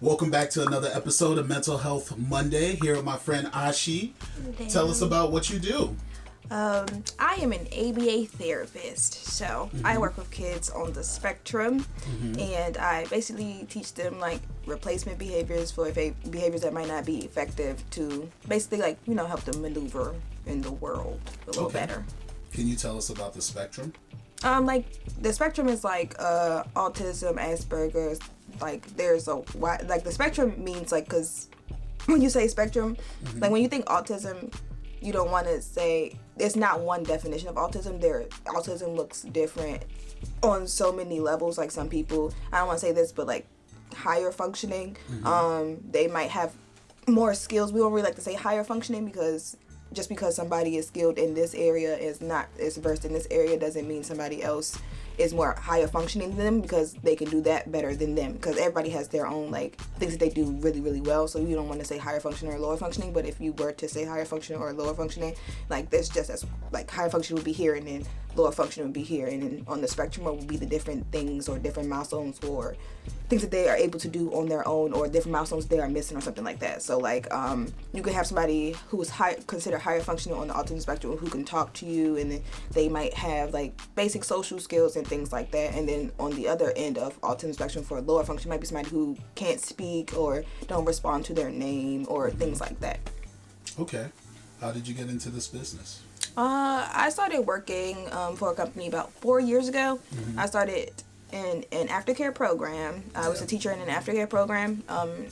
Welcome back to another episode of Mental Health Monday here with my friend Ashiee. Tell us about what you do. I am an ABA therapist, so I work with kids on the spectrum, and I basically teach them like replacement behaviors for behaviors that might not be effective to basically help them maneuver in the world a little better. Can you tell us about the spectrum? The spectrum is autism, Asperger's. There's a wide, the spectrum means because when you say spectrum, when you think autism, you don't want to say it's not one definition of autism. Autism looks different on so many levels. Like some people, I don't want to say this, but higher functioning, they might have more skills. We don't really like to say higher functioning because just because somebody is skilled in this area is versed in this area doesn't mean somebody else is more higher functioning than them because they can do that better than them, because everybody has their own things that they do really, really well. So you don't want to say higher functioning or lower functioning, but if you were to say higher functioning or lower functioning, there's just as higher functioning would be here and then lower functioning would be here, and then on the spectrum would be the different things or different milestones or things that they are able to do on their own or different milestones they are missing or something like that. So you could have somebody who is considered higher functioning on the autism spectrum who can talk to you, and then they might have basic social skills and things like that. And then on the other end of autism spectrum for lower function might be somebody who can't speak or don't respond to their name or things like that. Okay. How did you get into this business? I started working for a company about 4 years ago. I started in an aftercare program. I was a teacher in an aftercare program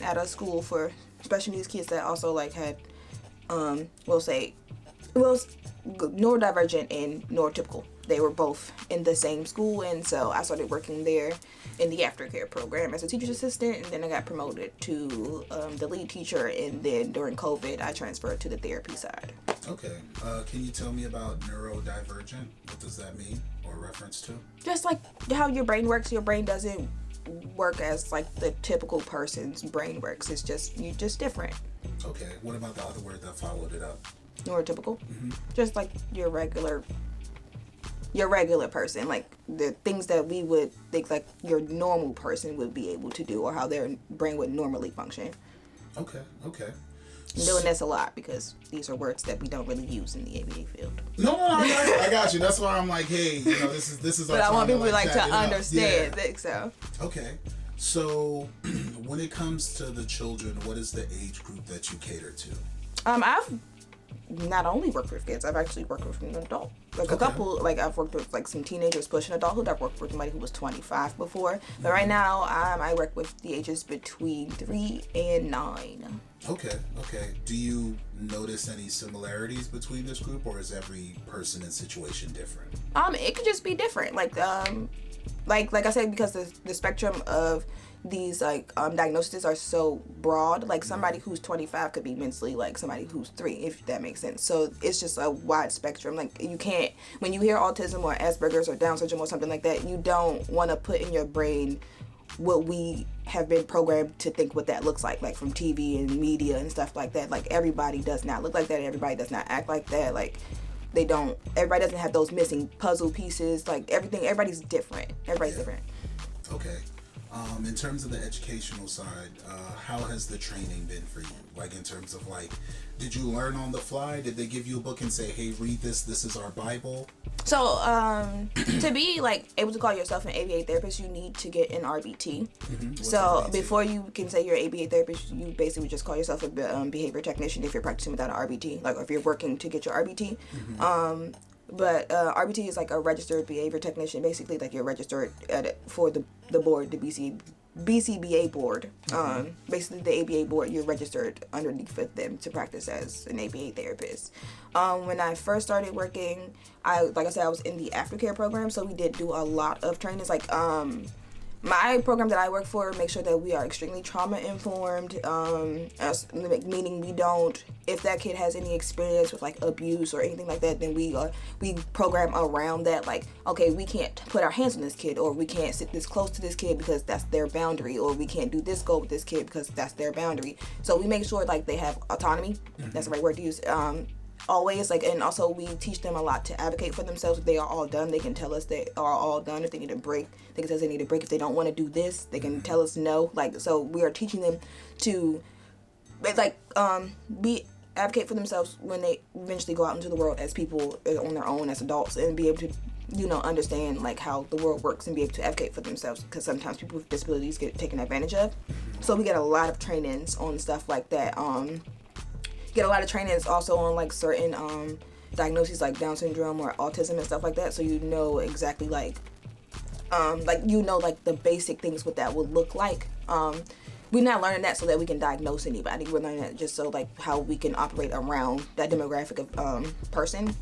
at a school for special needs kids that also had, neurodivergent and neurotypical. They were both in the same school, and so I started working there in the aftercare program as a teacher's assistant, and then I got promoted to the lead teacher, and then during COVID I transferred to the therapy side. Okay. Can you tell me about neurodivergent? What does that mean or reference to? Just how your brain works. Your brain doesn't work as the typical person's brain works. It's just you're just different. Okay. What about the other word that followed it up? Neurotypical. Just your regular person, the things that we would think your normal person would be able to do or how their brain would normally function. Okay. I'm doing this a lot because these are words that we don't really use in the ABA field. No, I got you. That's why I'm hey, this is our but I time want people to understand. Yeah. So. Okay. So when it comes to the children, what is the age group that you cater to? I've not only worked with kids, I've actually worked with an adult. A couple, I've worked with some teenagers pushing adulthood. I've worked with somebody who was 25 before. But right now, I work with the ages between 3 and 9. Okay. Do you notice any similarities between this group, or is every person and situation different? It could just be different. Like I said, because the spectrum of these diagnoses are so broad. Somebody who's 25 could be mentally somebody who's 3, if that makes sense. So it's just a wide spectrum. You can't, when you hear autism or Asperger's or Down syndrome or something like that, you don't want to put in your brain what we have been programmed to think what that looks like from TV and media and stuff like that. Everybody does not look like that. Everybody does not act like that. Everybody doesn't have those missing puzzle pieces. Everybody's different. Everybody's different. Okay. In terms of the educational side, how has the training been for you? In terms of did you learn on the fly? Did they give you a book and say, hey, read this, this is our Bible? So, to be able to call yourself an ABA therapist, you need to get an RBT. So RBT? Before you can say you're an ABA therapist, you basically just call yourself a behavior technician if you're practicing without an RBT, if you're working to get your RBT. But RBT is a registered behavior technician. Basically, you're registered for the board, the BCBA board. Basically, the ABA board, you're registered underneath of them to practice as an ABA therapist. When I first started working, I was in the aftercare program, so we did do a lot of trainings. My program that I work for makes sure that we are extremely trauma informed, meaning we don't, if that kid has any experience with abuse or anything like that, then we program around that. Okay, we can't put our hands on this kid, or we can't sit this close to this kid because that's their boundary, or we can't do this goal with this kid because that's their boundary. So we make sure they have autonomy. That's the right word to use. always like, and also we teach them a lot to advocate for themselves. If they are all done, they can tell us they are all done. If they need a break, they can tell us they need a break. If they don't want to do this, they can tell us no. Like, so we are teaching them to like be advocate for themselves when they eventually go out into the world as people on their own, as adults, and be able to, you know, understand like how the world works and be able to advocate for themselves, because sometimes people with disabilities get taken advantage of. So we get a lot of trainings on stuff like that. Get a lot of trainings also on like certain diagnoses like Down syndrome or autism and stuff like that, so you know exactly like you know like the basic things what that would look like. We're not learning that so that we can diagnose anybody. We're learning that just so like how we can operate around that demographic of person.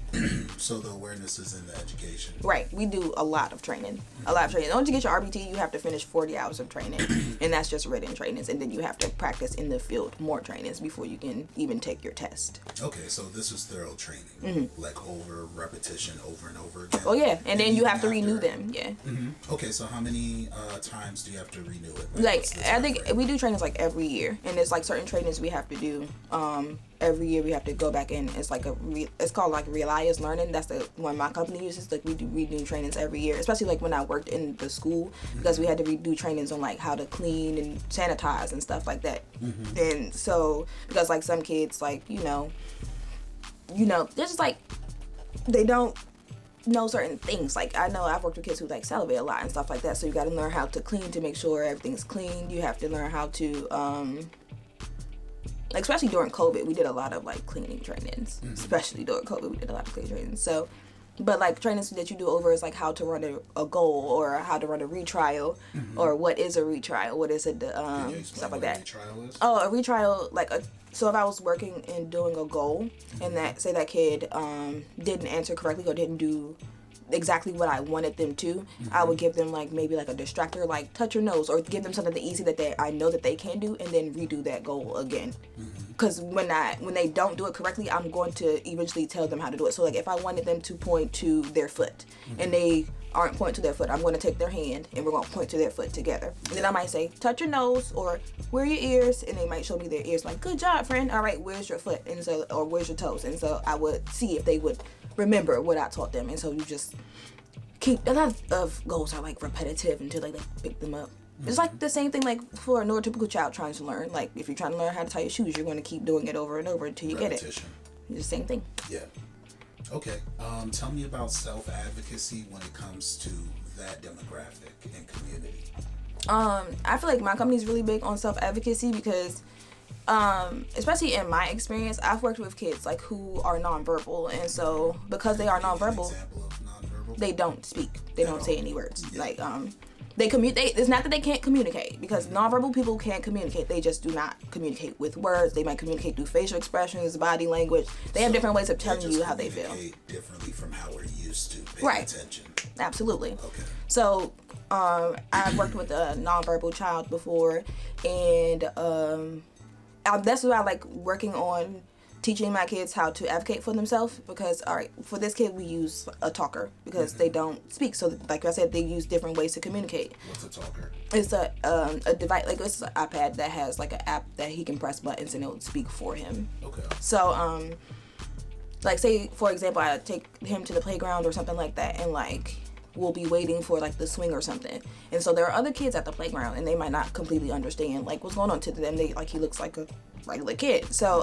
So the awareness is in the education. Right. We do a lot of training. A lot of training. In order to get your RBT, you have to finish 40 hours of training. And that's just written trainings. And then you have to practice in the field more trainings before you can even take your test. Okay, so this is thorough training. Like over repetition, over and over again. Oh, yeah. And then you have to renew them. Yeah. Okay, so how many times do you have to renew it? Like what's the I think timeframe? we do trainings like every year. And there's like certain trainings we have to do. Every year we have to go back in. It's like it's called like Relias Learning. That's the one my company uses. Like we do redo trainings every year, especially like when I worked in the school, because we had to redo trainings on like how to clean and sanitize and stuff like that. And so because like some kids like you know they're just like they don't know certain things. Like I know I've worked with kids who like salivate a lot and stuff like that. So you got to learn how to clean to make sure everything's clean. You have to learn how to like especially during COVID, we did a lot of like cleaning trainings. Especially during COVID, we did a lot of cleaning trainings. So, but like trainings that you do over is like how to run a goal or how to run a retrial or what is a retrial, what is it, Can you stuff like explain what that. a retrial is? Oh, a retrial, like so if I was working and doing a goal and that say that kid didn't answer correctly or didn't do exactly what I wanted them to, I would give them like maybe like a distractor, like touch your nose, or give them something easy that I know that they can do, and then redo that goal again. Because when they don't do it correctly, I'm going to eventually tell them how to do it. So like if I wanted them to point to their foot and they aren't pointing to their foot, I'm going to take their hand and we're going to point to their foot together. And then I might say touch your nose or where are your ears, and they might show me their ears, like good job friend, all right, where's your foot, and so or where's your toes, and so I would see if they would remember what I taught them. And so you just keep a lot of goals are like repetitive until they like pick them up. It's like the same thing like for a neurotypical child trying to learn. Like if you're trying to learn how to tie your shoes, you're going to keep doing it over and over until you get it. It's the same thing. Yeah. Okay. Tell me about self-advocacy when it comes to that demographic and community. I feel like my company's really big on self-advocacy because especially in my experience, I've worked with kids like who are nonverbal, and so because they are nonverbal, Example of nonverbal? they don't speak. They don't say any words. Like they communicate. It's not that they can't communicate, because nonverbal people can't communicate. They just do not communicate with words. They might communicate through facial expressions, body language. They have different ways of telling you how they feel. Differently from how we're used to paying attention. Absolutely. Okay. So I've worked with a nonverbal child before, and that's what I like working on, teaching my kids how to advocate for themselves, because all right, for this kid we use a talker because they don't speak, so like I said, they use different ways to communicate. What's a talker? It's a device, like it's an iPad that has like an app that he can press buttons and it will speak for him. Okay. So like say for example I take him to the playground or something like that, and like we'll be waiting for like the swing or something, and so there are other kids at the playground and they might not completely understand like what's going on to them. They like he looks like a regular kid, so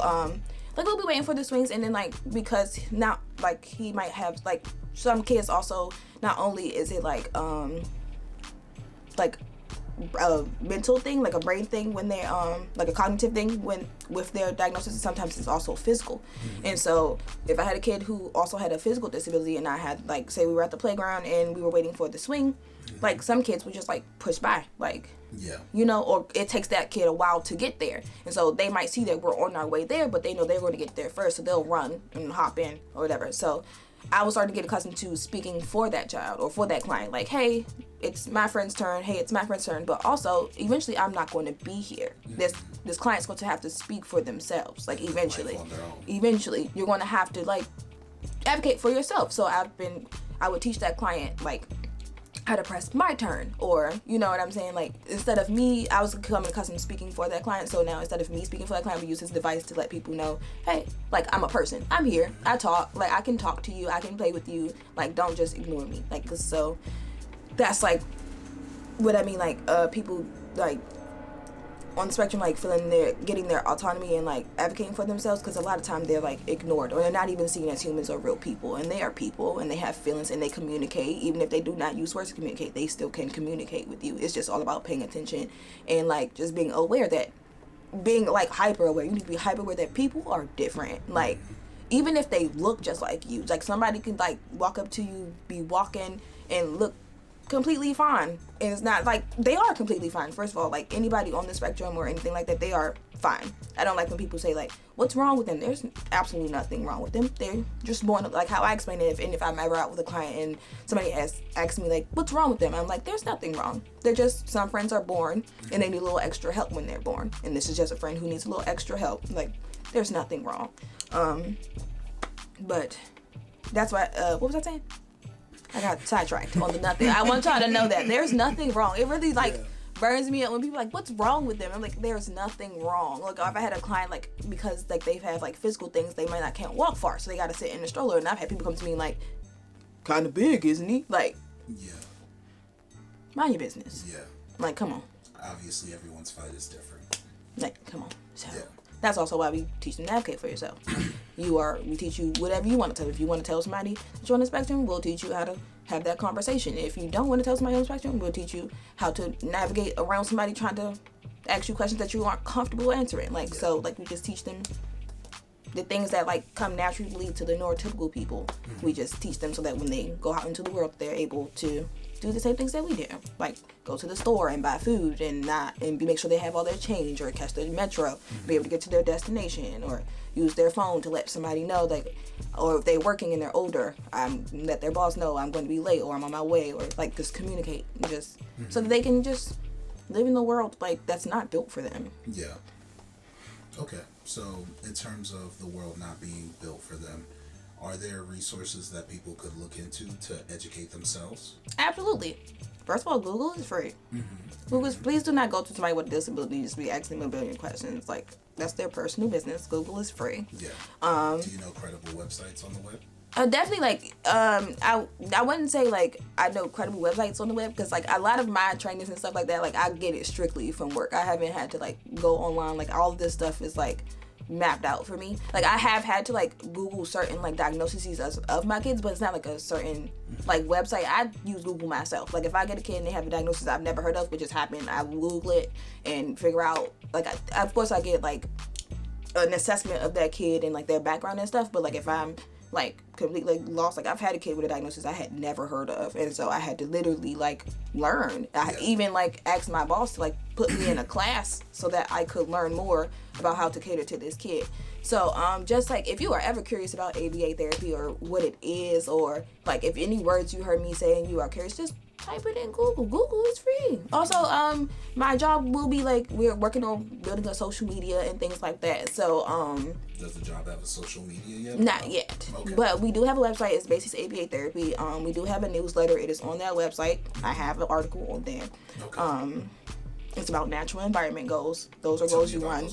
like we'll be waiting for the swings, and then like because now like he might have like some kids also, not only is it like a mental thing, like a brain thing when they like a cognitive thing when with their diagnosis, sometimes it's also physical. And so if I had a kid who also had a physical disability, and I had like say we were at the playground and we were waiting for the swing, like some kids would just like push by, like you know, or it takes that kid a while to get there, and so they might see that we're on our way there, but they know they're going to get there first, so they'll run and hop in or whatever. So I was starting to get accustomed to speaking for that child or for that client, like, hey, it's my friend's turn, hey, it's my friend's turn, but also eventually I'm not going to be here. This client's going to have to speak for themselves, like eventually you're going to have to like advocate for yourself. So I would teach that client like how to press my turn, or you know what I'm saying, like instead of me, I was becoming accustomed to speaking for that client, so now instead of me speaking for that client, we use this device to let people know, hey, like I'm a person, I'm here, I talk, like I can talk to you, I can play with you, like don't just ignore me, like 'cause so that's like what I mean, like people like on the spectrum, like getting their autonomy and like advocating for themselves, because a lot of times they're like ignored, or they're not even seen as humans or real people, and they are people and they have feelings and they communicate. Even if they do not use words to communicate, they still can communicate with you. It's just all about paying attention and like just being aware, that being like hyper aware, you need to be hyper aware that people are different, like even if they look just like you, like somebody can like walk up to you, be walking and look completely fine, and it's not like they are completely fine. First of all, like anybody on the spectrum or anything like that, they are fine. I don't like when people say like, what's wrong with them? There's absolutely nothing wrong with them. They're just born, like how I explain it, if I'm ever out with a client and somebody asks me like, what's wrong with them, I'm like, there's nothing wrong. They're just, some friends are born and they need a little extra help when they're born, and this is just a friend who needs a little extra help. Like there's nothing wrong. But that's why what was I saying? I got sidetracked on the nothing. I want y'all to know that there's nothing wrong. It really like burns me up when people are like, what's wrong with them? I'm like, there's nothing wrong. Like if I had a client like, because like they've had like physical things, they might not can't walk far, so they got to sit in a stroller, and I've had people come to me like, kind of big, isn't he? Like, yeah, mind your business. Yeah, like come on. Obviously, everyone's fight is different. Like come on. So, that's also why we teach them to advocate for yourself. We teach you whatever you want to tell. If you want to tell somebody that you're on the spectrum, we'll teach you how to have that conversation. If you don't want to tell somebody on the spectrum, we'll teach you how to navigate around somebody trying to ask you questions that you aren't comfortable answering. Like, so, like, we just teach them the things that, like, come naturally to the neurotypical people. We just teach them so that when they go out into the world, they're able to do the same things that we do. Like, go to the store and buy food and make sure they have all their change, or catch the metro, be able to get to their destination, or use their phone to let somebody know, like, or if they're working and they're older, let their boss know I'm going to be late, or I'm on my way, or like just communicate, just so that they can just live in the world like that's not built for them. Yeah. Okay. So in terms of the world not being built for them, are there resources that people could look into to educate themselves? Absolutely. First of all, Google is free. Please do not go to somebody with a disability and just be asking them a billion questions. Like, that's their personal business. Google is free. Yeah. Do you know credible websites on the web? Definitely, like, I wouldn't say, like, I know credible websites on the web, because, like, a lot of my trainings and stuff like that, like, I get it strictly from work. I haven't had to, like, go online. Like, all of this stuff is, like, mapped out for me. Like, I have had to, like, Google certain, like, diagnoses of my kids, but it's not, like, a certain, like, website. I use Google myself. Like, if I get a kid and they have a diagnosis I've never heard of, which just happened, I will Google it and figure out, like, of course I get, like, an assessment of that kid and, like, their background and stuff, but, like, if I'm like completely lost, like I've had a kid with a diagnosis I had never heard of, and so I had to literally like learn. I even like asked my boss to like put me in a class so that I could learn more about how to cater to this kid. So just like if you are ever curious about ABA therapy or what it is, or like if any words you heard me say and you are curious, just type it in Google. Google is free. Also, my job will be like, we're working on building a social media and things like that. So, does the job have a social media yet? Not yet. Okay. But we do have a website. It's Basics ABA Therapy. We do have a newsletter. It is on that website. I have an article on there. Okay. It's about natural environment goals. Those are goals you run.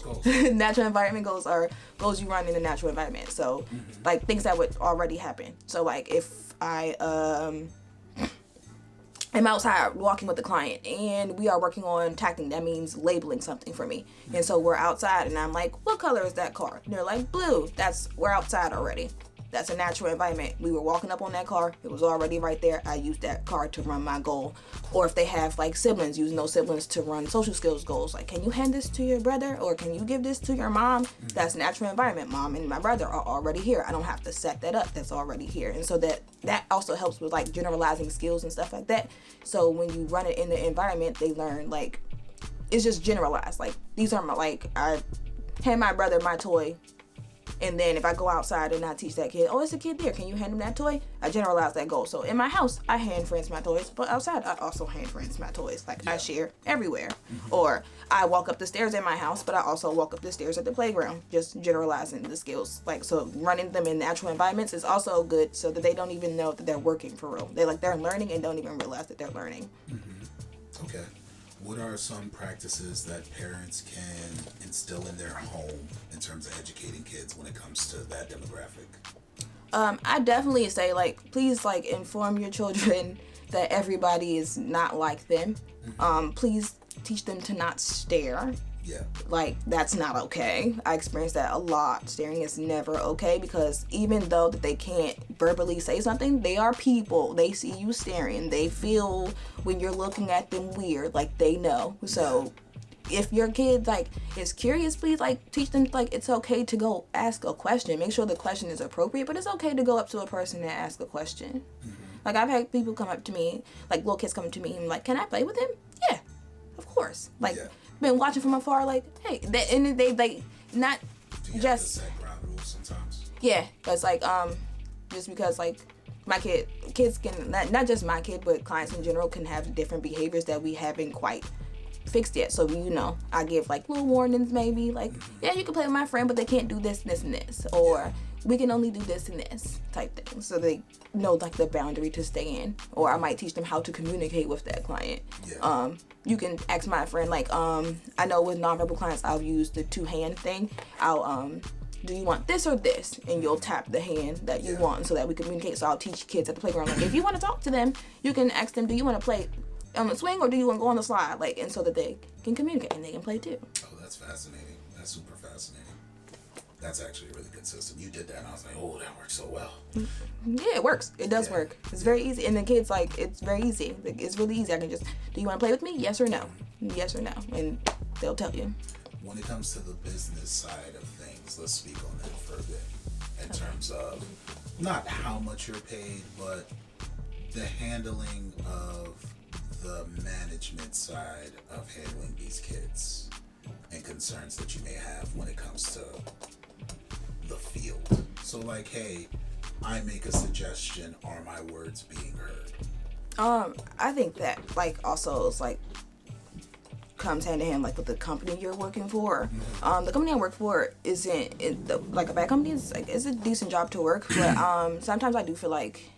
Natural environment goals are goals you run in a natural environment. So, like things that would already happen. So, like if I I'm outside walking with the client and we are working on tagging, that means labeling something for me. And so we're outside and I'm like, what color is that car? And they're like, blue. We're outside already. That's a natural environment. We were walking up on that car. It was already right there. I used that car to run my goal. Or if they have like siblings, using those siblings to run social skills goals. Like, can you hand this to your brother? Or can you give this to your mom? That's natural environment. Mom and my brother are already here. I don't have to set that up. That's already here. And so that also helps with like generalizing skills and stuff like that. So when you run it in the environment, they learn like, it's just generalized. Like, these are my, like, I hand my brother my toy And then if I go outside and I teach that kid, oh, it's a kid there, can you hand him that toy? I generalize that goal. So in my house, I hand friends my toys, but outside, I also hand friends my toys. Like, I share everywhere. Or I walk up the stairs in my house, but I also walk up the stairs at the playground. Just generalizing the skills. Like, so running them in natural environments is also good so that they don't even know that they're working for real. They're learning and don't even realize that they're learning. Okay. What are some practices that parents can instill in their home in terms of educating kids when it comes to that demographic? I definitely say, like, please, like, inform your children that everybody is not like them. Please teach them to not stare. Yeah. Like, that's not okay. I experienced that a lot. Staring is never okay because even though that they can't verbally say something, they are people. They see you staring. They feel when you're looking at them weird. Like, they know. So if your kid, like, is curious, please, like, teach them, like, it's okay to go ask a question. Make sure the question is appropriate, but it's okay to go up to a person and ask a question. Like, I've had people come up to me, like, little kids come up to me and like, can I play with him? Yeah, of course. Like, been watching from afar, like, hey, they like, not Do you just have to set ground rules sometimes? yeah, that's like just because like my kids can not just my kid, but clients in general can have different behaviors that we haven't quite fixed yet. So I give like little warnings, maybe like, yeah, you can play with my friend, but they can't do this, this, and this, or we can only do this and this type thing, so they know like the boundary to stay in. Or I might teach them how to communicate with that client. You can ask my friend, like, I know with nonverbal clients, I'll use the 2-hand thing. I'll, do you want this or this? And you'll tap the hand that you want so that we communicate. So I'll teach kids at the playground, like, if you want to talk to them, you can ask them, do you want to play on the swing or do you want to go on the slide? Like, and so that they can communicate and they can play too. Oh, that's fascinating. That's super fascinating. That's actually a really good system. You did that and I was like, oh, that works so well. Yeah, it works. It does work. It's very easy. And the kids, like, it's very easy. Like, it's really easy. I can just, do you want to play with me? Yes or no? Yes or no. And they'll tell you. When it comes to the business side of things, let's speak on that for a bit. In terms of not how much you're paid, but the handling of the management side of handling these kids and concerns that you may have when it comes to the field. So like, hey, I make a suggestion, are my words being heard? I think that, like, also it's like comes hand in hand, like, with the company you're working for. The company I work for isn't like a bad company. It's a decent job to work, but sometimes I do feel like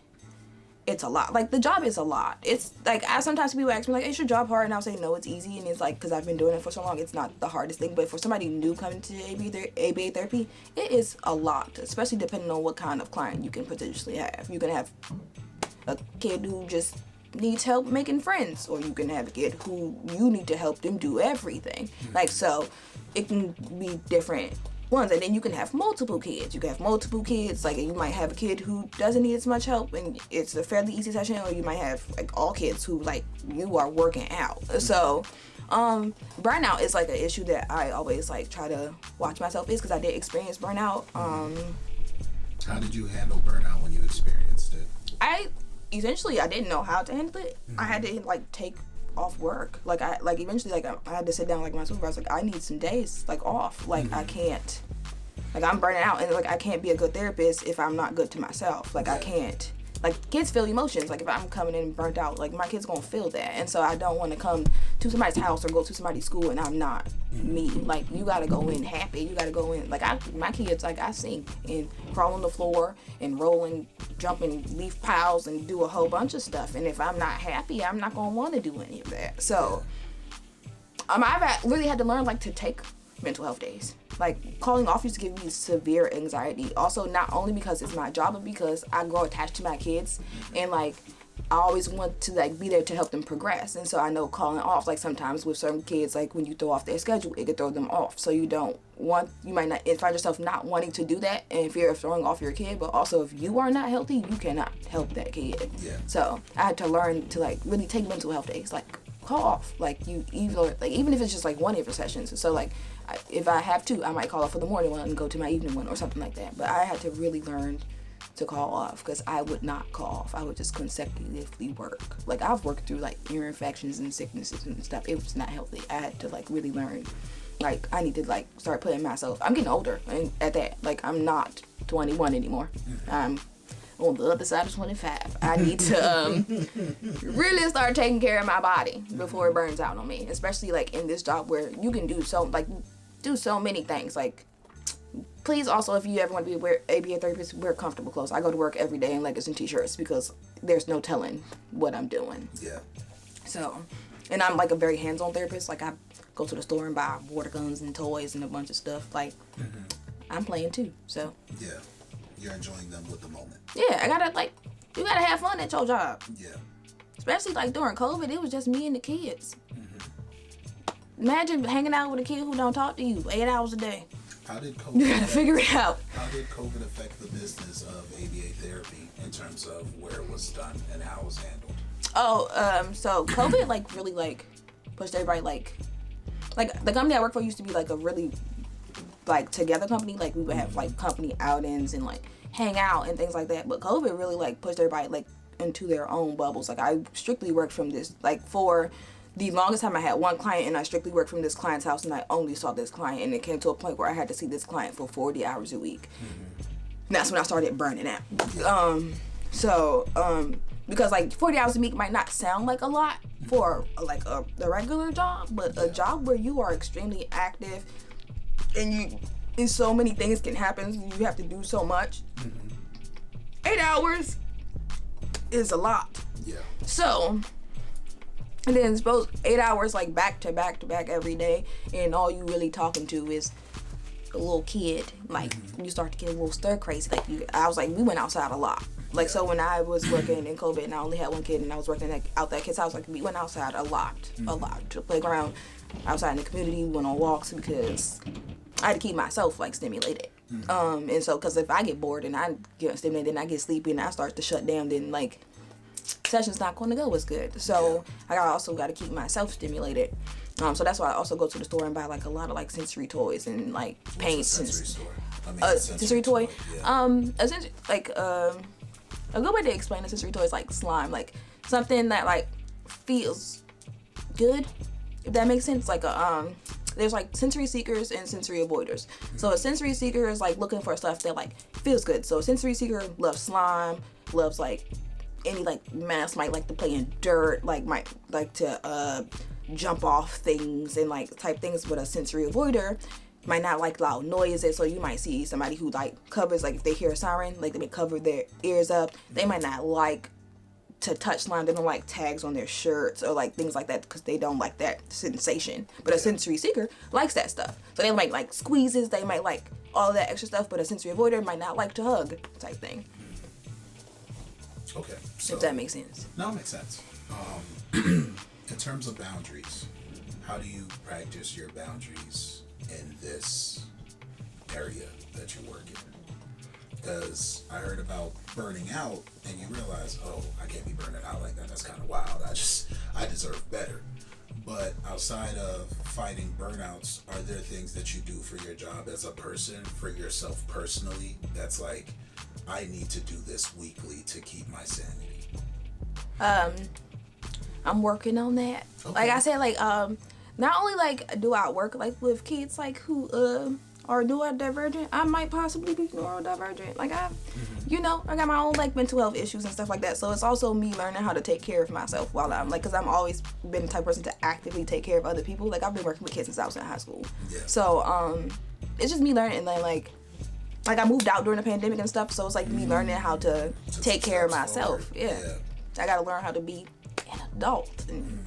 it's a lot. Like, the job is a lot. It's like, sometimes people ask me, like, is your job hard? And I'll say, no, it's easy. And it's like, because I've been doing it for so long, it's not the hardest thing. But for somebody new coming to ABA therapy, it is a lot, especially depending on what kind of client you can potentially have. You can have a kid who just needs help making friends, or you can have a kid who you need to help them do everything. Like, so it can be different ones. And then you can have multiple kids. Like, you might have a kid who doesn't need as much help and it's a fairly easy session, or you might have like all kids who, like, you are working out. So burnout is like an issue that I always like try to watch myself is, because I did experience burnout. How did you handle burnout when you experienced it? I didn't know how to handle it. I had to like take off work. Like, eventually, like, I had to sit down, like, my supervisor, like, I need some days, like, off. Like, I can't, like, I'm burning out, and, like, I can't be a good therapist if I'm not good to myself. Like, I can't, like, kids feel emotions. Like, if I'm coming in burnt out, like, my kid's gonna feel that. And so I don't want to come to somebody's house or go to somebody's school and I'm not me. Like, you gotta go in happy. You gotta go in, like, my kids, like, I sing and crawl on the floor and roll and jump in leaf piles and do a whole bunch of stuff. And if I'm not happy, I'm not gonna want to do any of that. So I've really had to learn, like, to take mental health days. Like, calling off used to give me severe anxiety. Also, not only because it's my job, but because I grow attached to my kids, and, like, I always want to, like, be there to help them progress. And so I know calling off, like, sometimes with certain kids, like, when you throw off their schedule, it could throw them off. So you might not find yourself not wanting to do that in fear of throwing off your kid, but also if you are not healthy, you cannot help that kid. So I had to learn to, like, really take mental health days, like, call off, like, even if it's just like 1 every sessions. So, like, if I have to, I might call off for the morning one and go to my evening one or something like that. But I had to really learn to call off, because I would not call off. I would just consecutively work. Like, I've worked through, like, ear infections and sicknesses and stuff. It was not healthy. I had to, like, really learn like I need to like start putting myself. I'm getting older, and at that, like I'm not 21 anymore. I'm on the other side of 25. I need to really start taking care of my body before it burns out on me. Especially like in this job where you can do so many things. Like, please also, if you ever want to be a therapist, wear comfortable clothes. I go to work every day in leggings and t-shirts because there's no telling what I'm doing. Yeah. So, and I'm like a very hands-on therapist. Like I go to the store and buy water guns and toys and a bunch of stuff. Like, I'm playing too. So. Yeah. You're enjoying them with the moment. Yeah, you gotta have fun at your job. Yeah. Especially like during COVID, it was just me and the kids. Imagine hanging out with a kid who don't talk to you 8 hours a day. How did COVID You gotta figure it out. How did COVID affect the business of ABA therapy in terms of where it was done and how it was handled? Oh, so COVID like really like pushed everybody like the company I work for used to be like a really like together company. Like we would have like company outings and like hang out and things like that. But COVID really like pushed everybody like into their own bubbles. Like I strictly worked from this, like for the longest time I had one client and I strictly worked from this client's house and I only saw this client, and it came to a point where I had to see this client for 40 hours a week. And that's when I started burning out. Because like 40 hours a week might not sound like a lot for like a regular job, but a job where you are extremely active and so many things can happen, you have to do so much. 8 hours is a lot. Yeah. So, and then suppose 8 hours like back to back to back every day, and all you really talking to is a little kid. Like you start to get a little stir crazy. Like we went outside a lot. Like so when I was working in COVID and I only had one kid and I was working out that kid's house, like we went outside a lot to the playground, outside in the community, we went on walks because I had to keep myself like stimulated. And so because if I get bored and I get stimulated and I get sleepy and I start to shut down, then like session's not going to go as good. So I also got to keep myself stimulated. So that's why I also go to the store and buy like a lot of like sensory toys and like paints. What's a sensory store? A sensory toy. Yeah. Essentially like a good way to explain a sensory toy is like slime, like something that like feels good, if that makes sense. Like there's like sensory seekers and sensory avoiders. So a sensory seeker is like looking for stuff that like feels good. So a sensory seeker loves slime, loves like any like mass, might like to play in dirt, like might like to jump off things and like type things. But a sensory avoider might not like loud noises, so you might see somebody who like covers, like if they hear a siren, like they may cover their ears up. They might not like to touch slime. They don't like tags on their shirts or like things like that because they don't like that sensation. But a sensory seeker likes that stuff, so they might like squeezes, they might like all that extra stuff. But a sensory avoider might not like to hug type thing. Okay, so if that makes sense. No, it makes sense. In terms of boundaries, how do you practice your boundaries in this area that you work in? Because I heard about burning out and you realize, oh, I can't be burning out like that. That's kind of wild. I deserve better. But outside of fighting burnouts, are there things that you do for your job as a person, for yourself personally, that's like, I need to do this weekly to keep my sanity? I'm working on that. Okay. Like I said, like not only like do I work like with kids like who are neurodivergent, I might possibly be neurodivergent. Like you know, I got my own like mental health issues and stuff like that. So it's also me learning how to take care of myself while I'm like, because I'm always been the type of person to actively take care of other people. Like I've been working with kids since I was in high school. Yeah. So it's just me learning, and then like I moved out during the pandemic and stuff. So it's like me learning how to take care of myself. Yeah. I got to learn how to be an adult and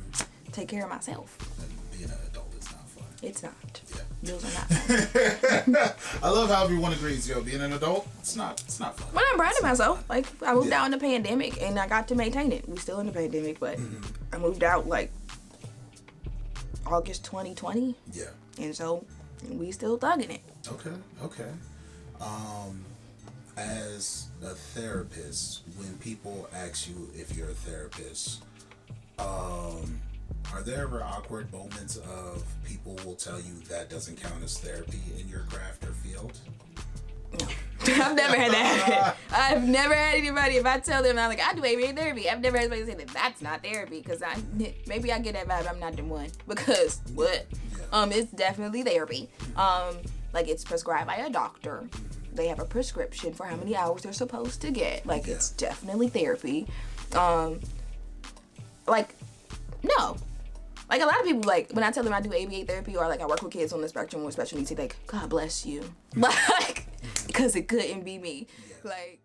take care of myself. And being an adult is not fun. It's not. Yeah. Those are not fun. I love how everyone agrees, being an adult, it's not fun. But I'm proud of myself. Like, I moved out in the pandemic and I got to maintain it. We're still in the pandemic, but I moved out like August 2020. Yeah. And so we still thugging it. Okay. As a therapist, when people ask you if you're a therapist, are there ever awkward moments of people will tell you that doesn't count as therapy in your craft or field? No. I've never had that. I've never had anybody, if I tell them I'm like, I do ABA therapy, I've never had anybody say that that's not therapy, because maybe I get that vibe I'm not the one. Because what? Yeah. It's definitely therapy. Like it's prescribed by a doctor. They have a prescription for how many hours they're supposed to get. Like it's definitely therapy. Like no. Like a lot of people, like when I tell them I do ABA therapy or like I work with kids on the spectrum with special needs, they like, God bless you. Like, because it couldn't be me. Like.